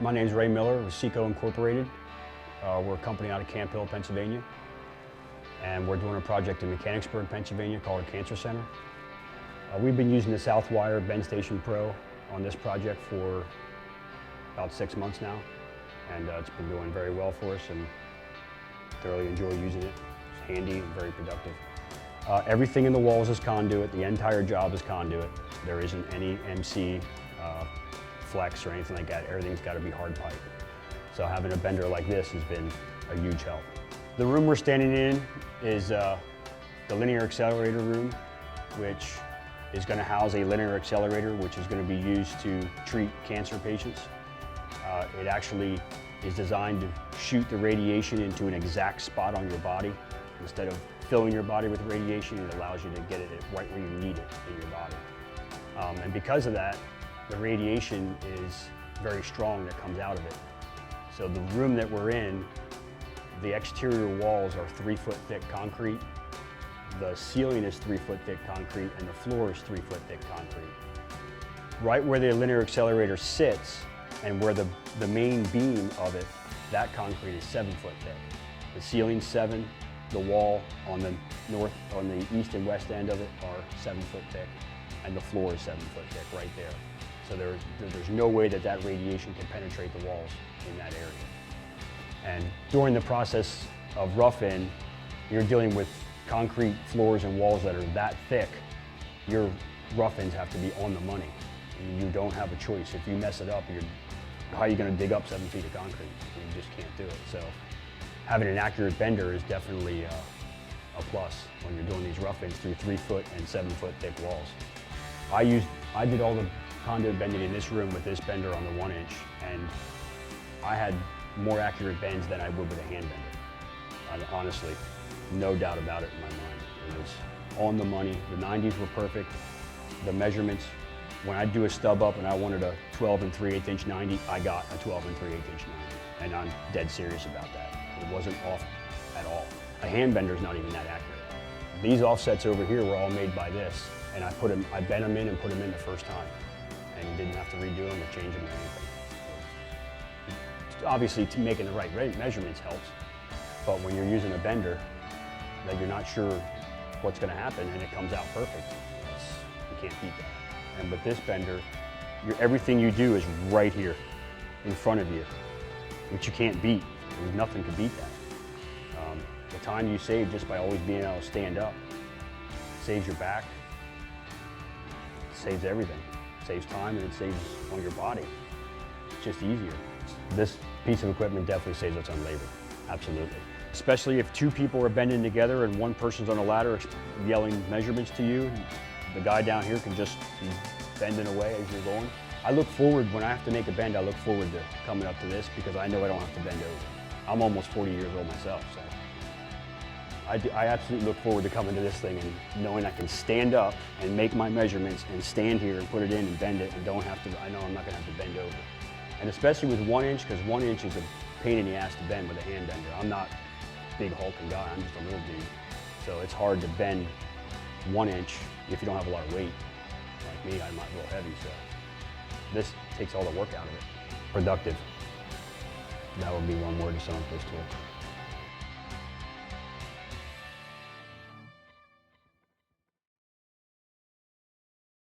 My name is Ray Miller with SECCO Incorporated. We're a company out of Camp Hill, Pennsylvania. And we're doing a project in Mechanicsburg, Pennsylvania called a cancer center. We've been using the Southwire BENDstation Pro on this project for about 6 months now. And it's been doing very well for us and thoroughly enjoy using it. It's handy and very productive. Everything in the walls is conduit. The entire job is conduit. There isn't any MC flex or anything like that. Everything's got to be hard pipe. So having a bender like this has been a huge help. The room we're standing in is the linear accelerator room, which is going to house a linear accelerator, which is going to be used to treat cancer patients. It actually is designed to shoot the radiation into an exact spot on your body. Instead of filling your body with radiation, it allows you to get it right where you need it in your body. And because of that, the radiation is very strong that comes out of it. So the room that we're in, the exterior walls are 3-foot thick concrete. The ceiling is 3-foot thick concrete and the floor is 3-foot thick concrete. Right where the linear accelerator sits and where the main beam of it, that concrete is 7-foot thick. The ceiling's 7, the wall on the east and west end of it are 7-foot thick, and the floor is 7-foot thick right there. So there's no way that that radiation can penetrate the walls in that area. And during the process of rough-in, you're dealing with concrete floors and walls that are that thick. Your rough-ins have to be on the money. You don't have a choice. If you mess it up, how are you going to dig up 7 feet of concrete? You just can't do it. So having an accurate bender is definitely a plus when you're doing these rough-ins through 3-foot and 7-foot thick walls. I did all the conduit bending in this room with this bender on the 1-inch, and I had more accurate bends than I would with a hand bender. Honestly, no doubt about it in my mind. It was on the money. The 90s were perfect. The measurements, when I do a stub up and I wanted a 12 3/8 inch 90, I got a 12 3/8 inch 90. And I'm dead serious about that. It wasn't off at all. A hand bender is not even that accurate. These offsets over here were all made by this, and I bent them in and put them in the first time, and didn't have to redo them or change them or anything. So, obviously, making the right measurements helps, but when you're using a bender that you're not sure what's going to happen and it comes out perfect, you can't beat that. And with this bender, everything you do is right here in front of you, which you can't beat. Nothing can beat that. The time you save just by always being able to stand up saves your back, saves everything. It saves time and it saves on your body. It's just easier. This piece of equipment definitely saves us on labor, absolutely. Especially if 2 people are bending together and one person's on a ladder yelling measurements to you. The guy down here can just be bending away as you're going. I look forward, when I have to make a bend, I look forward to coming up to this because I know I don't have to bend over. I'm almost 40 years old myself, so I absolutely look forward to coming to this thing and knowing I can stand up and make my measurements and stand here and put it in and bend it and don't have to, I know I'm not gonna have to bend over. And especially with 1-inch, because 1-inch is a pain in the ass to bend with a hand bender. I'm not a big hulking guy, I'm just a little dude. So it's hard to bend 1-inch if you don't have a lot of weight. Like me, I'm not real heavy, so this takes all the work out of it. Productive. That would be one word to sum up this tool.